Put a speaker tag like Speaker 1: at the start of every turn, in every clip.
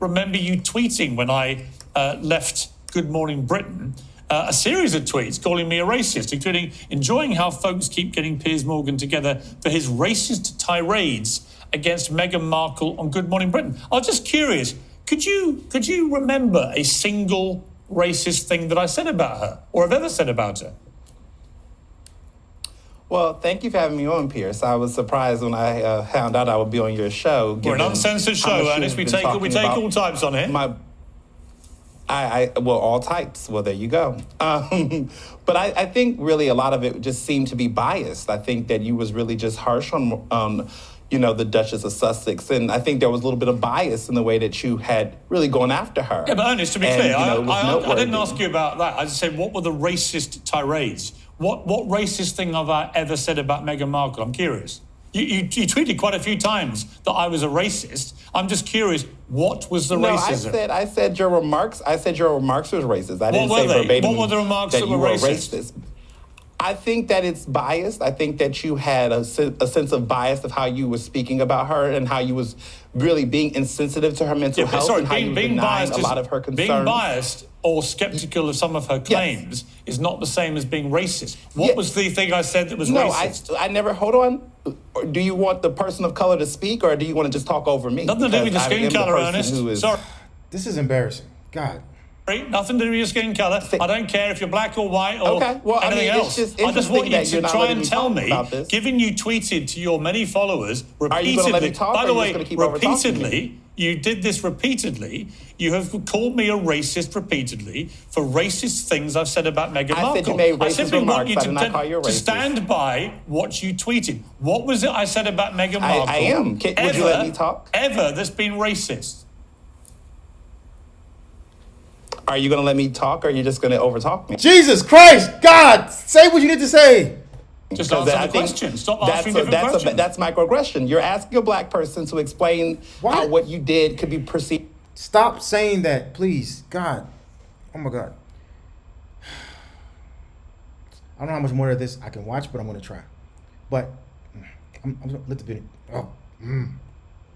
Speaker 1: remember you tweeting when I left Good Morning Britain, a series of tweets calling me a racist, including enjoying how folks keep getting Piers Morgan together for his racist tirades against Meghan Markle on Good Morning Britain. I was just curious, could you remember a single racist thing that I said about her or have ever said about her?
Speaker 2: Well, thank you for having me on, Piers. I was surprised when I found out I would be on your show.
Speaker 1: We're an uncensored show, Ernest. We take all types on here.
Speaker 2: Well, all types. Well, there you go. But I think really a lot of it just seemed to be biased. I think that you was really just harsh on the Duchess of Sussex. And I think there was a little bit of bias in the way that you had really gone after her.
Speaker 1: Yeah, but Ernest, to be clear, I didn't ask you about that. I just said, what were the racist tirades? What racist thing have I ever said about Meghan Markle? I'm curious. You tweeted quite a few times that I was a racist. I'm just curious, what was the racism?
Speaker 2: I said your remarks. I said your remarks was racist. I didn't say verbatim.
Speaker 1: What were the remarks that were racist?
Speaker 2: I think that it's biased. I think that you had a sense of bias of how you were speaking about her and how you was really being insensitive to her mental health and how you were denying a lot of her concerns.
Speaker 1: Being biased or skeptical of some of her claims is not the same as being racist. What was the thing I said that was racist?
Speaker 2: I never, hold on. Do you want the person of color to speak or do you want to just talk over me?
Speaker 1: Nothing to do with your skin color, Ernest. Sorry.
Speaker 3: This is embarrassing. God.
Speaker 1: Nothing to do with your skin color. I don't care if you're black or white or anything else. I just want you to try and tell me, given you tweeted to your many followers repeatedly, by the way, repeatedly, you did this repeatedly. You have called me a racist repeatedly for racist things I've said about Meghan Markle.
Speaker 2: I said you made racist
Speaker 1: simply
Speaker 2: remarks.
Speaker 1: want you to stand by what you tweeted. What was it I said about Meghan Markle?
Speaker 2: I am. Would you let me talk?
Speaker 1: Ever that's been racist?
Speaker 2: Are you going to let me talk or are you just going to overtalk me?
Speaker 3: Jesus Christ, God, say what you need to say.
Speaker 1: Just answer the question. Stop answering different questions.
Speaker 2: That's microaggression. You're asking a black person to explain how what you did could be perceived.
Speaker 3: Stop saying that, please. God. Oh, my God. I don't know how much more of this I can watch, but I'm going to try. But I'm going to let the video.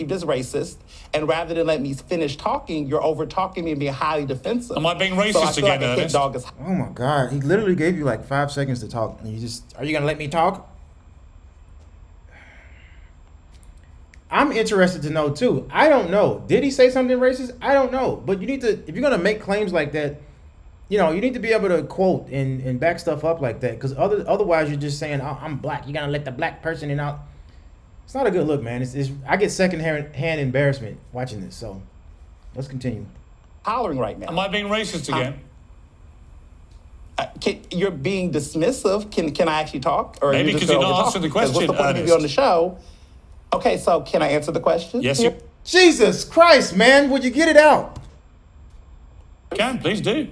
Speaker 2: As racist, and rather than let me finish talking, you're over talking me and being highly defensive.
Speaker 1: Am I being racist again, Ernest?
Speaker 3: Oh my God, he literally gave you like 5 seconds to talk, and are you gonna let me talk? I'm interested to know too. I don't know. Did he say something racist? I don't know. But you need to, if you're gonna make claims like that, you need to be able to quote and back stuff up like that, because otherwise you're just saying, oh, I'm black. You're gonna let the black person in out. It's not a good look, man. I get second-hand embarrassment watching this, so let's continue.
Speaker 2: Hollering right now.
Speaker 1: Am I being racist again?
Speaker 2: You're being dismissive. Can I actually talk? Or
Speaker 1: maybe because you're not answering the question,
Speaker 2: what's the point of you on the show? Okay, so can I answer the question?
Speaker 1: Yes, you
Speaker 3: Jesus Christ, man. Would you get it out?
Speaker 1: Can, please do.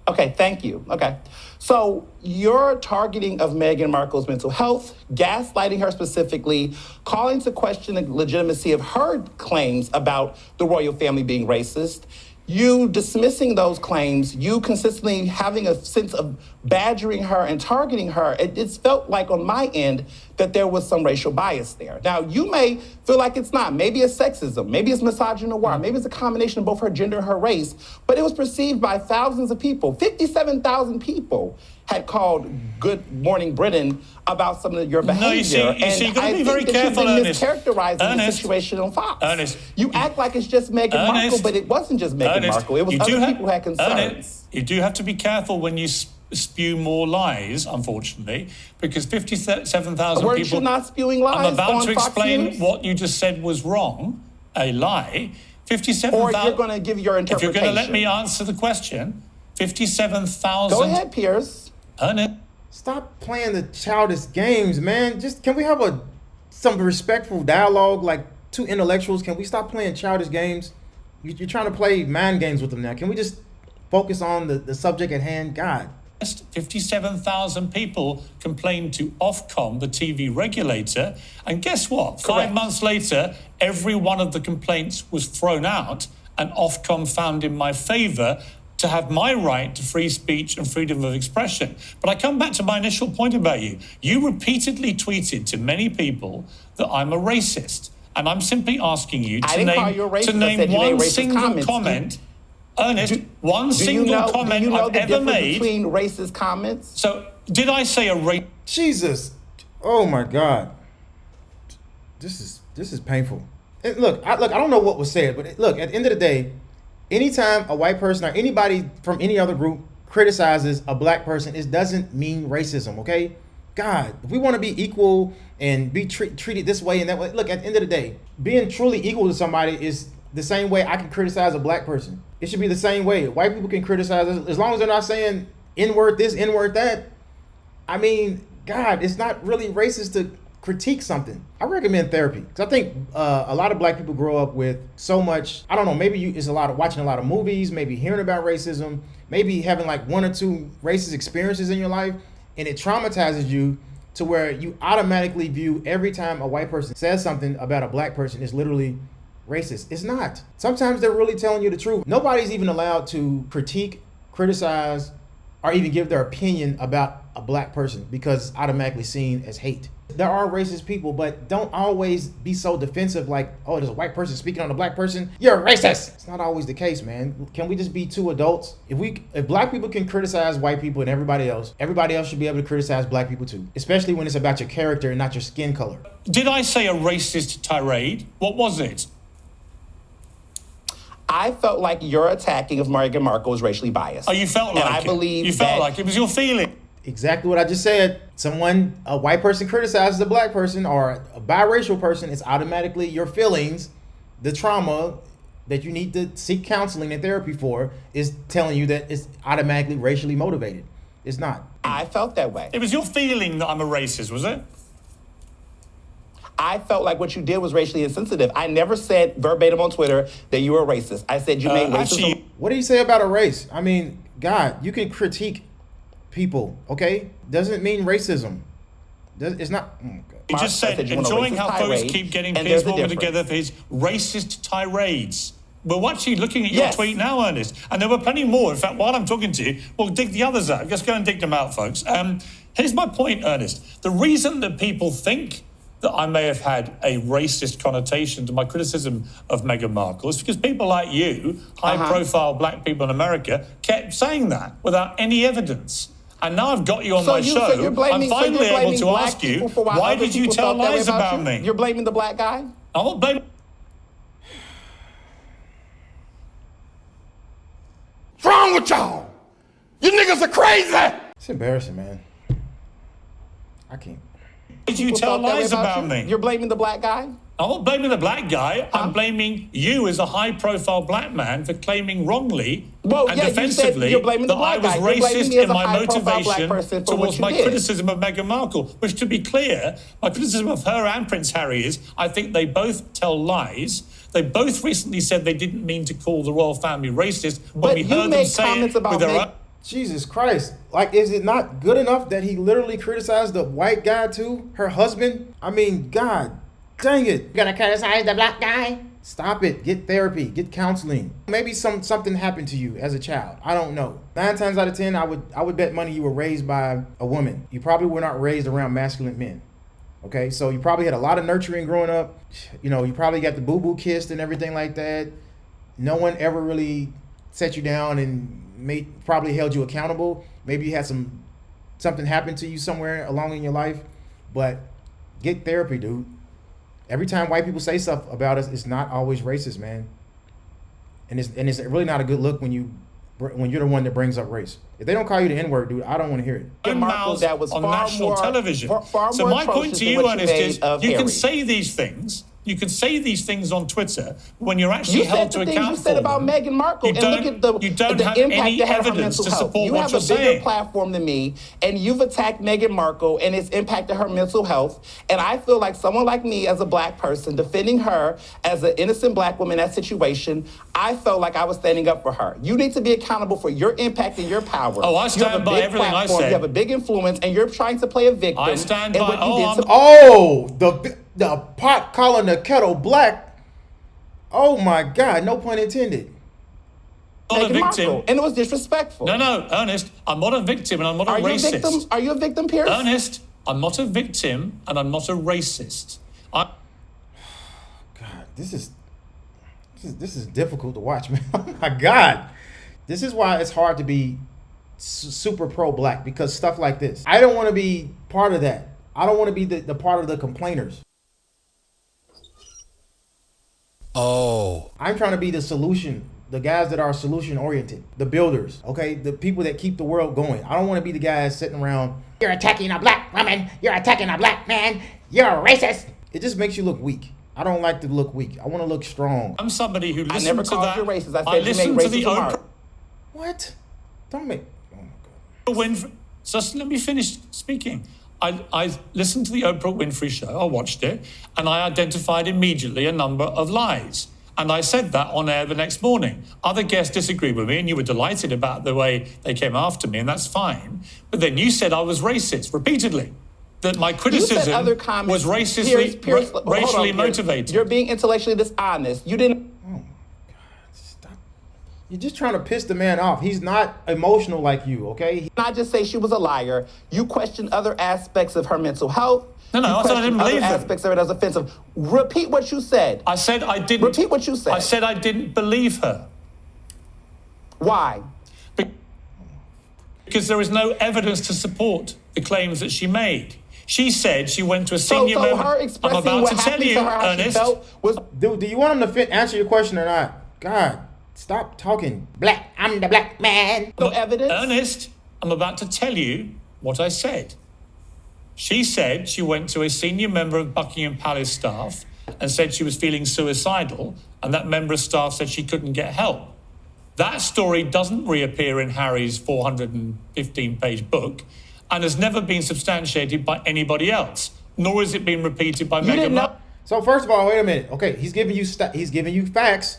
Speaker 2: Okay, thank you. Okay. So your targeting of Meghan Markle's mental health, gaslighting her specifically, calling to question the legitimacy of her claims about the royal family being racist, you dismissing those claims, you consistently having a sense of badgering her and targeting her, it's felt like on my end that there was some racial bias there. Now, you may feel like it's not. Maybe it's sexism. Maybe it's misogynoir. Maybe it's a combination of both her gender and her race. But it was perceived by thousands of people. 57,000 people had called Good Morning Britain about some of your behavior.
Speaker 1: No, you see, you've got to be very careful, Ernest.
Speaker 2: Mischaracterizing the situation on Fox.
Speaker 1: Ernest.
Speaker 2: You act like it's just Meghan Markle, but it wasn't just Meghan Markle. It was other people who had concerns.
Speaker 1: You do have to be careful when you spew more lies, unfortunately, because 57,000 people...
Speaker 2: Weren't you not spewing lies
Speaker 1: I'm about to explain
Speaker 2: Fox News?
Speaker 1: what you just said was wrong, a lie. 57,000...
Speaker 2: Or you're going to give your interpretation.
Speaker 1: If you're going to let me answer the question, 57,000...
Speaker 2: Go ahead, Piers.
Speaker 1: Ernest.
Speaker 3: Stop playing the childish games, man. Can we have some respectful dialogue like two intellectuals? Can we stop playing childish games? You're trying to play mind games with them now. Can we just focus on the subject at hand? God.
Speaker 1: 57,000 people complained to Ofcom, the TV regulator, and guess what?
Speaker 2: Correct.
Speaker 1: 5 months later, every one of the complaints was thrown out, and Ofcom found in my favour to have my right to free speech and freedom of expression. But I come back to my initial point about you. You repeatedly tweeted to many people that I'm a racist. And I'm simply asking you
Speaker 2: I
Speaker 1: to
Speaker 2: didn't call
Speaker 1: name,
Speaker 2: you a racist.
Speaker 1: to
Speaker 2: I
Speaker 1: name
Speaker 2: said you made
Speaker 1: one
Speaker 2: racist
Speaker 1: single
Speaker 2: comments.
Speaker 1: comment, Ernest, one
Speaker 2: Do you
Speaker 1: single
Speaker 2: know,
Speaker 1: comment
Speaker 2: do you know
Speaker 1: I've
Speaker 2: the
Speaker 1: ever
Speaker 2: difference
Speaker 1: made.
Speaker 2: between racist comments?
Speaker 1: So, did I say a racist?
Speaker 3: Jesus. Oh my God. This is painful. And look, I don't know what was said, but look, at the end of the day, anytime a white person or anybody from any other group criticizes a black person, it doesn't mean racism, okay? God, if we want to be equal and be treated this way and that way, look, at the end of the day, being truly equal to somebody is the same way I can criticize a black person. It should be the same way. White people can criticize us as long as they're not saying N-word this, N-word that. I mean, God, it's not really racist to critique something. I recommend therapy because I think a lot of black people grow up with so much. I don't know. Maybe it's a lot of watching a lot of movies, maybe hearing about racism, maybe having like one or two racist experiences in your life, and it traumatizes you to where you automatically view every time a white person says something about a black person is literally racist. It's not. Sometimes they're really telling you the truth. Nobody's even allowed to critique, criticize, or even give their opinion about a black person because it's automatically seen as hate. There are racist people, but don't always be so defensive like, oh, there's a white person speaking on a black person, you're a racist. It's not always the case, man. Can we just be two adults? If black people can criticize white people and everybody else should be able to criticize black people too, especially when it's about your character and not your skin color.
Speaker 1: Did I say a racist tirade? What was it?
Speaker 2: I felt like your attacking of Meghan Markle was racially biased.
Speaker 1: Oh, you felt like
Speaker 2: and I
Speaker 1: it.
Speaker 2: believe
Speaker 1: You felt
Speaker 2: that
Speaker 1: like it was your feeling.
Speaker 3: Exactly what I just said. A white person criticizes a black person or a biracial person, it's automatically your feelings, the trauma that you need to seek counseling and therapy for is telling you that it's automatically racially motivated. It's not.
Speaker 2: I felt that way.
Speaker 1: It was your feeling that I'm a racist, was it?
Speaker 2: I felt like what you did was racially insensitive. I never said verbatim on Twitter that you were a racist. I said you made racism.
Speaker 1: Actually,
Speaker 3: What do you say about a race? I mean, God, you can critique people, okay? Doesn't mean racism. It's not. Oh my God.
Speaker 1: you just
Speaker 2: I
Speaker 1: said,
Speaker 2: said you want a
Speaker 1: enjoying
Speaker 2: racist
Speaker 1: how folks
Speaker 2: tirade,
Speaker 1: keep getting
Speaker 2: and
Speaker 1: Piers
Speaker 2: there's a
Speaker 1: Morgan
Speaker 2: difference.
Speaker 1: together for his racist tirades. We're actually looking at your
Speaker 2: Yes.
Speaker 1: tweet now, Ernest, and there were plenty more. In fact, while I'm talking to you, we'll dig the others out. Just go and dig them out, folks. Here's my point, Ernest. The reason that people think that I may have had a racist connotation to my criticism of Meghan Markle is because people like you, high-profile black people in America, kept saying that without any evidence. And now I've got you on my show.
Speaker 2: So you're blaming,
Speaker 1: I'm finally
Speaker 2: so you're
Speaker 1: able
Speaker 2: blaming
Speaker 1: to
Speaker 2: black
Speaker 1: ask you,
Speaker 2: people for
Speaker 1: why
Speaker 2: other
Speaker 1: did you
Speaker 2: people
Speaker 1: tell
Speaker 2: felt that way
Speaker 1: lies about
Speaker 2: you?
Speaker 1: me?
Speaker 2: You're blaming the black guy?
Speaker 1: I'm not blaming.
Speaker 4: What's wrong with y'all? You niggas are crazy!
Speaker 3: It's embarrassing, man. I can't.
Speaker 1: Did you
Speaker 2: People
Speaker 1: tell
Speaker 2: felt that way
Speaker 1: lies about
Speaker 2: you?
Speaker 1: me?
Speaker 2: You're blaming the black guy?
Speaker 1: I'm not blaming the black guy. I'm blaming you as a high-profile black man for claiming wrongly
Speaker 2: Well,
Speaker 1: and
Speaker 2: yeah, you said
Speaker 1: defensively
Speaker 2: you're blaming the
Speaker 1: that I
Speaker 2: black
Speaker 1: was
Speaker 2: guy. You're blaming
Speaker 1: racist
Speaker 2: me as
Speaker 1: in
Speaker 2: a
Speaker 1: my
Speaker 2: high-profile black
Speaker 1: motivation
Speaker 2: person for what
Speaker 1: towards
Speaker 2: you
Speaker 1: my
Speaker 2: did.
Speaker 1: criticism of Meghan Markle, which, to be clear, my criticism of her and Prince Harry is I think they both tell lies. They both recently said they didn't mean to call the royal family racist when
Speaker 2: But
Speaker 1: we
Speaker 2: you
Speaker 1: heard them
Speaker 2: made
Speaker 1: say
Speaker 2: comments
Speaker 1: it
Speaker 2: about
Speaker 1: with their
Speaker 2: Meg-
Speaker 1: own.
Speaker 3: Jesus Christ. Like, is it not good enough that he literally criticized the white guy too? Her husband? I mean, God dang it. You gonna criticize the black guy? Stop it. Get therapy. Get counseling. Maybe something happened to you as a child. I don't know. 9 times out of 10, I would bet money you were raised by a woman. You probably were not raised around masculine men. Okay, so you probably had a lot of nurturing growing up. You know, you probably got the boo-boo kissed and everything like that. No one ever really set you down and probably held you accountable. Maybe you had something happen to you somewhere along in your life, but get therapy, dude. Every time white people say stuff about us, it's not always racist, man. And it's really not a good look when you're the one that brings up race. If they don't call you the N-word, dude, I don't want to hear it.
Speaker 2: Meghan Markle
Speaker 1: Mouths
Speaker 2: that was
Speaker 1: on
Speaker 2: far
Speaker 1: national
Speaker 2: more,
Speaker 1: television.
Speaker 2: far
Speaker 1: So
Speaker 2: more
Speaker 1: my point
Speaker 2: atrocious
Speaker 1: to
Speaker 2: than
Speaker 1: you,
Speaker 2: what
Speaker 1: Ernest,
Speaker 2: made
Speaker 1: is
Speaker 2: of
Speaker 1: you can
Speaker 2: Harry.
Speaker 1: say these things. You can say these things on Twitter when you're actually
Speaker 2: You
Speaker 1: held
Speaker 2: said
Speaker 1: to
Speaker 2: the
Speaker 1: account
Speaker 2: things you said
Speaker 1: for
Speaker 2: about
Speaker 1: them.
Speaker 2: Meghan Markle,
Speaker 1: You
Speaker 2: and look at
Speaker 1: you don't
Speaker 2: the
Speaker 1: have
Speaker 2: impact
Speaker 1: any
Speaker 2: that had on her
Speaker 1: evidence
Speaker 2: mental
Speaker 1: to
Speaker 2: health.
Speaker 1: support
Speaker 2: You
Speaker 1: what
Speaker 2: have
Speaker 1: you're
Speaker 2: a bigger
Speaker 1: saying.
Speaker 2: platform than me, and you've attacked Meghan Markle, and it's impacted her mental health. And I feel like someone like me, as a black person, defending her as an innocent black woman in that situation, I felt like I was standing up for her. You need to be accountable for your impact and your power.
Speaker 1: Oh, I
Speaker 2: You have
Speaker 1: stand
Speaker 2: a
Speaker 1: by
Speaker 2: big
Speaker 1: everything I
Speaker 2: platform,
Speaker 1: said.
Speaker 2: You have a big influence, and you're trying to play a victim.
Speaker 1: I stand
Speaker 2: in
Speaker 1: by-
Speaker 2: what you
Speaker 1: oh,
Speaker 2: did to
Speaker 3: Oh, the pot calling the kettle black. Oh my God, no pun intended.
Speaker 1: I'm not a
Speaker 2: Meghan
Speaker 1: victim.
Speaker 2: Markle, and it was disrespectful.
Speaker 1: No, Ernest, I'm not a victim and I'm not a
Speaker 2: Are you a
Speaker 1: racist.
Speaker 2: victim? Are you a victim, Piers?
Speaker 1: Ernest, I'm not a victim and I'm not a racist.
Speaker 3: this is difficult to watch, man. Oh my God. This is why it's hard to be super pro-black, because stuff like this. I don't want to be part of that. I don't want to be the part of the complainers.
Speaker 4: Oh.
Speaker 3: I'm trying to be the solution, the guys that are solution oriented, the builders, okay? The people that keep the world going. I don't want to be the guys sitting around, you're attacking a black woman, you're attacking a black man, you're a racist. It just makes you look weak. I don't like to look weak. I want to look strong.
Speaker 1: I'm somebody who listened
Speaker 2: I never
Speaker 1: to
Speaker 2: called
Speaker 1: that.
Speaker 2: you racist. I
Speaker 1: I
Speaker 2: said you
Speaker 1: listened
Speaker 2: made
Speaker 1: to the
Speaker 2: racist remarks.
Speaker 3: What? Don't make, oh my God.
Speaker 1: Winfrey. Just let me finish speaking. I listened to the Oprah Winfrey show. I watched it, and I identified immediately a number of lies. And I said that on air the next morning. Other guests disagreed with me, and you were delighted about the way they came after me, and that's fine. But then you said I was racist repeatedly. That my criticism
Speaker 2: other comments,
Speaker 1: was racially
Speaker 2: Piers,
Speaker 1: motivated.
Speaker 2: You're being intellectually dishonest. You didn't.
Speaker 3: Oh my God, stop. You're just trying to piss the man off. He's not emotional like you, okay?
Speaker 2: Not just say she was a liar. You questioned other aspects of her mental health.
Speaker 1: No, I said I didn't believe
Speaker 2: other
Speaker 1: them.
Speaker 2: aspects of it as offensive. Repeat what you said.
Speaker 1: I said I didn't.
Speaker 2: Repeat what you said.
Speaker 1: I said I didn't believe her.
Speaker 2: Why?
Speaker 1: Because there is no evidence to support the claims that she made. She said she went to a senior
Speaker 2: So
Speaker 1: member.
Speaker 2: her
Speaker 1: I'm
Speaker 2: expressing
Speaker 1: about
Speaker 2: what
Speaker 1: to tell
Speaker 2: happened
Speaker 1: you,
Speaker 2: to her, how she
Speaker 1: Ernest.
Speaker 2: felt, was
Speaker 3: Dude, do you want him to answer your question or not? God, stop talking. Black, I'm the black man.
Speaker 2: no evidence.
Speaker 1: Ernest, I'm about to tell you what I said. She said she went to a senior member of Buckingham Palace staff and said she was feeling suicidal, and that member of staff said she couldn't get help. That story doesn't reappear in Harry's 415-page book and has never been substantiated by anybody else, nor has it been repeated by Meghan
Speaker 2: didn't know-
Speaker 1: Markle.
Speaker 3: So first of all, wait a minute. Okay, he's giving you facts.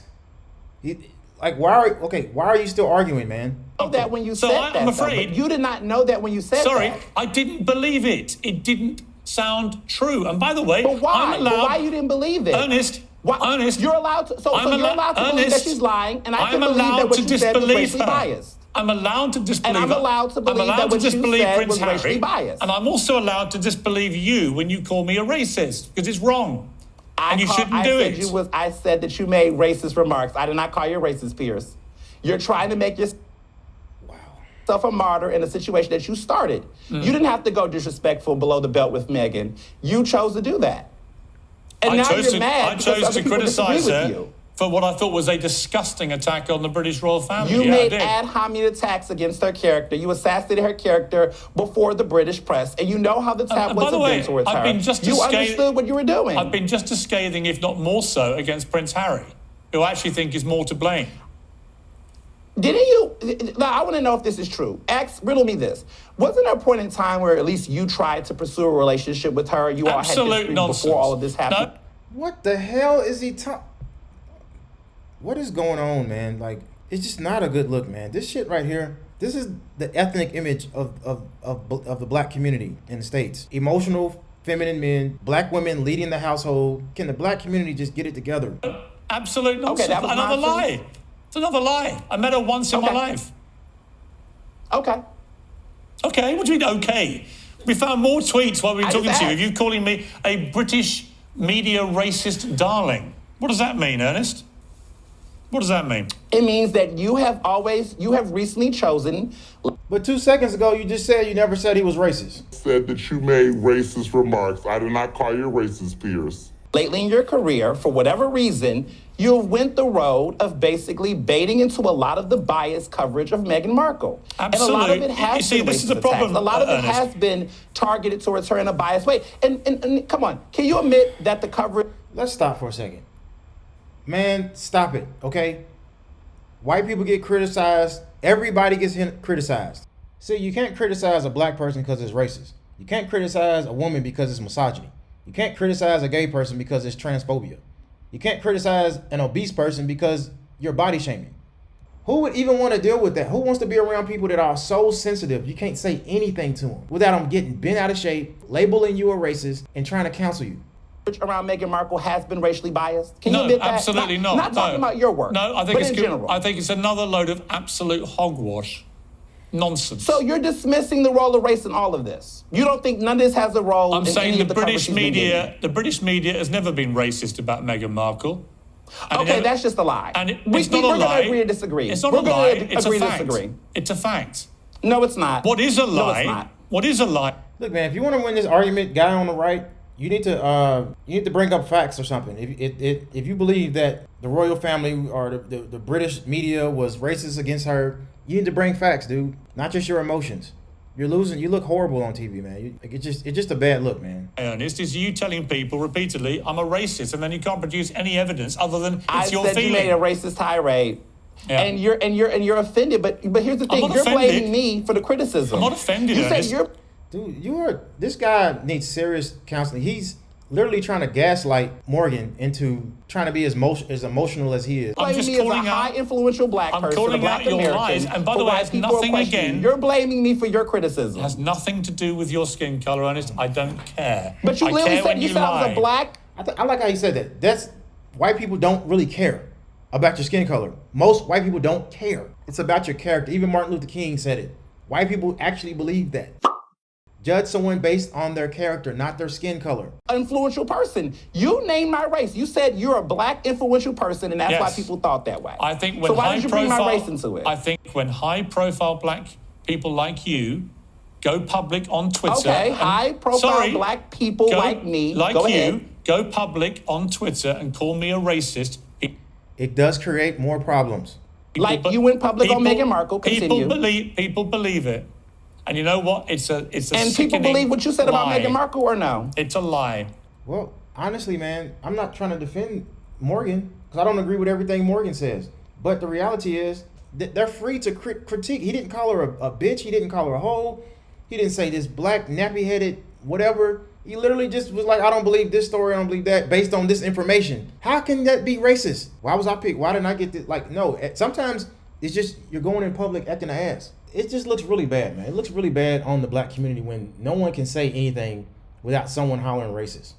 Speaker 3: Why are you still arguing, man?
Speaker 2: Know that when you
Speaker 1: So
Speaker 2: said
Speaker 1: I'm
Speaker 2: that. though,
Speaker 1: afraid-
Speaker 2: but you did not know that when you said
Speaker 1: Sorry,
Speaker 2: that.
Speaker 1: I didn't believe it. It didn't sound true. And by the way,
Speaker 2: But why?
Speaker 1: I'm allowed...
Speaker 2: But why you didn't believe it?
Speaker 1: Ernest,
Speaker 2: Why?
Speaker 1: Ernest,
Speaker 2: You're allowed to. So you're allowed to believe that
Speaker 1: Ernest,
Speaker 2: she's lying, and I
Speaker 1: I'm
Speaker 2: can believe that
Speaker 1: allowed
Speaker 2: what
Speaker 1: to
Speaker 2: you said was
Speaker 1: disbelieve
Speaker 2: racially
Speaker 1: her.
Speaker 2: biased.
Speaker 1: I'm allowed to disbelieve
Speaker 2: And I'm
Speaker 1: her.
Speaker 2: allowed to believe
Speaker 1: I'm allowed
Speaker 2: that
Speaker 1: to
Speaker 2: what you
Speaker 1: disbelieve
Speaker 2: said
Speaker 1: Prince
Speaker 2: was
Speaker 1: Harry.
Speaker 2: racially biased.
Speaker 1: And I'm also allowed to disbelieve you when you call me a racist, because it's wrong. And you shouldn't do it.
Speaker 2: I said that you made racist remarks. I did not call you a racist, Piers. You're trying to make yourself a martyr in a situation that you started. You didn't have to go disrespectful below the belt with Meghan. You chose to do that. And now you're mad because
Speaker 1: I chose
Speaker 2: other
Speaker 1: to
Speaker 2: people
Speaker 1: criticize
Speaker 2: disagree with
Speaker 1: her
Speaker 2: you.
Speaker 1: for what I thought was a disgusting attack on the British royal family.
Speaker 2: You
Speaker 1: Yeah, I
Speaker 2: made
Speaker 1: did.
Speaker 2: ad hominem attacks against her character. You assassinated her character before the British press, and you know how the
Speaker 1: by
Speaker 2: tabloids
Speaker 1: the
Speaker 2: have
Speaker 1: way,
Speaker 2: been towards
Speaker 1: I've
Speaker 2: her.
Speaker 1: been just
Speaker 2: You
Speaker 1: as
Speaker 2: understood what you were doing.
Speaker 1: I've been just as scathing, if not more so, against Prince Harry, who I actually think is more to blame.
Speaker 2: Didn't you? Now, I want to know if this is true. Riddle me this. Wasn't there a point in time where at least you tried to pursue a relationship with her? You all had
Speaker 1: Absolute
Speaker 2: history
Speaker 1: nonsense.
Speaker 2: before all of this happened.
Speaker 1: No,
Speaker 3: What the hell is he talking? What is going on, man? Like, it's just not a good look, man. This shit right here, this is the ethnic image of the black community in the States. Emotional, feminine men, black women leading the household. Can the black community just get it together?
Speaker 1: absolute nonsense.
Speaker 2: that was
Speaker 1: Another
Speaker 2: nonsense.
Speaker 1: lie. It's another lie. I met her once in my
Speaker 2: Okay.
Speaker 1: life.
Speaker 2: Okay.
Speaker 1: Okay, what do you mean, okay? We found more tweets while we were
Speaker 2: I
Speaker 1: talking
Speaker 2: just
Speaker 1: to you.
Speaker 2: asked.
Speaker 1: You calling me a British media racist darling. What does that mean, Ernest? What does that mean?
Speaker 2: It means that you have recently chosen
Speaker 3: But 2 seconds ago, you just said you never said he was racist.
Speaker 4: Said that you made racist remarks. I did not call you racist, Piers.
Speaker 2: lately in your career, for whatever reason, you went the road of basically baiting into a lot of the biased coverage of Meghan Markle.
Speaker 1: Absolutely.
Speaker 2: And a lot of it has
Speaker 1: You see,
Speaker 2: been
Speaker 1: this is
Speaker 2: racist
Speaker 1: the problem,
Speaker 2: attacks. A lot of it
Speaker 1: Ernest.
Speaker 2: has been targeted towards her in a biased way. And come on, can you admit that the coverage...
Speaker 3: Let's stop for a second. Man, stop it, okay? White people get criticized. Everybody gets criticized. See, you can't criticize a black person because it's racist. You can't criticize a woman because it's misogyny. You can't criticize a gay person because it's transphobia. You can't criticize an obese person because you're body shaming. Who would even want to deal with that? Who wants to be around people that are so sensitive you can't say anything to them without them getting bent out of shape, labeling you a racist, and trying to counsel you?
Speaker 2: around Meghan Markle has been racially biased? Can you
Speaker 1: No,
Speaker 2: admit that?
Speaker 1: absolutely not.
Speaker 2: Not talking about your work.
Speaker 1: No, I think
Speaker 2: but
Speaker 1: it's
Speaker 2: in
Speaker 1: good.
Speaker 2: general.
Speaker 1: I think it's another load of absolute hogwash. Nonsense.
Speaker 2: So you're dismissing the role of race in all of this. You don't think none of this has a role
Speaker 1: I'm
Speaker 2: in
Speaker 1: saying
Speaker 2: any
Speaker 1: the
Speaker 2: of the coverage
Speaker 1: British
Speaker 2: she's been
Speaker 1: media,
Speaker 2: getting?
Speaker 1: the British media has never been racist about Meghan Markle. And
Speaker 2: Okay, that's just a lie.
Speaker 1: And it's
Speaker 2: we're
Speaker 1: not a
Speaker 2: going
Speaker 1: lie.
Speaker 2: to agree to disagree.
Speaker 1: It's not
Speaker 2: we're
Speaker 1: a lie.
Speaker 2: going to
Speaker 1: It's
Speaker 2: agree
Speaker 1: a
Speaker 2: to
Speaker 1: fact.
Speaker 2: disagree.
Speaker 1: It's a fact.
Speaker 2: No, it's not.
Speaker 1: What is a
Speaker 2: No,
Speaker 1: lie?
Speaker 2: it's not.
Speaker 1: What is a lie?
Speaker 3: Look, man, if you want to win this argument, guy on the right, you need to bring up facts or something. If you believe that the royal family or the British media was racist against her, you need to bring facts, dude. Not just your emotions. You're losing. You look horrible on TV, man. It's just a bad look, man.
Speaker 1: Ernest, is you telling people repeatedly, I'm a racist, and then you can't produce any evidence other than it's
Speaker 2: I
Speaker 1: your
Speaker 2: said
Speaker 1: feeling.
Speaker 2: you made a racist tirade.
Speaker 1: Yeah.
Speaker 2: And you're offended, but here's the thing:
Speaker 1: not
Speaker 2: you're
Speaker 1: offended.
Speaker 2: blaming me for the criticism.
Speaker 1: I'm not offended,
Speaker 2: You said
Speaker 1: Ernest.
Speaker 2: you're.
Speaker 3: Dude, this guy needs serious counseling. He's literally trying to gaslight Morgan into trying to be as emotional as he is.
Speaker 1: I'm just
Speaker 2: Blaming me as a
Speaker 1: calling out-
Speaker 2: high influential black
Speaker 1: I'm
Speaker 2: person,
Speaker 1: calling
Speaker 2: a black
Speaker 1: out your
Speaker 2: American,
Speaker 1: lies, and by
Speaker 2: for
Speaker 1: the way,
Speaker 2: why
Speaker 1: it's
Speaker 2: people are
Speaker 1: nothing
Speaker 2: questioning
Speaker 1: again-
Speaker 2: you. You're blaming me for your criticism.
Speaker 1: It has nothing to do with your skin colour, Ernest. I don't care.
Speaker 2: But you
Speaker 1: I
Speaker 2: literally
Speaker 1: care
Speaker 2: said
Speaker 1: when
Speaker 2: you said I was
Speaker 1: lie.
Speaker 2: a black.
Speaker 3: I like how he said that. That's white people don't really care about your skin color. Most white people don't care. It's about your character. Even Martin Luther King said it. White people actually believe that. Judge someone based on their character, not their skin color.
Speaker 2: Influential person. You named my race. You said you're a black influential person, and that's why
Speaker 1: Yes.
Speaker 2: people thought that way.
Speaker 1: I think when
Speaker 2: so why
Speaker 1: high
Speaker 2: did you bring
Speaker 1: profile,
Speaker 2: my race into it?
Speaker 1: I think when high-profile black people like you go public on Twitter.
Speaker 2: Okay,
Speaker 1: and-
Speaker 2: high-profile
Speaker 1: Sorry,
Speaker 2: black people
Speaker 1: go-
Speaker 2: like me.
Speaker 1: like
Speaker 2: Go
Speaker 1: you,
Speaker 2: ahead.
Speaker 1: go public on Twitter and call me a racist.
Speaker 3: It does create more problems.
Speaker 2: Like you went public on Meghan Markle. Continue.
Speaker 1: People believe it, and you know what? It's a
Speaker 2: And people
Speaker 1: sickening
Speaker 2: believe what you said about
Speaker 1: lie.
Speaker 2: Meghan Markle, or no?
Speaker 1: It's a lie.
Speaker 3: Well, honestly, man, I'm not trying to defend Morgan because I don't agree with everything Morgan says. But the reality is that they're free to critique. He didn't call her a bitch. He didn't call her a hoe. He didn't say this black nappy-headed whatever. He literally just was like, I don't believe this story. I don't believe that based on this information. How can that be racist? Why was I picked? Why didn't I get this? Like, no. Sometimes it's just you're going in public acting an ass. It just looks really bad, man. It looks really bad on the black community when no one can say anything without someone hollering racist.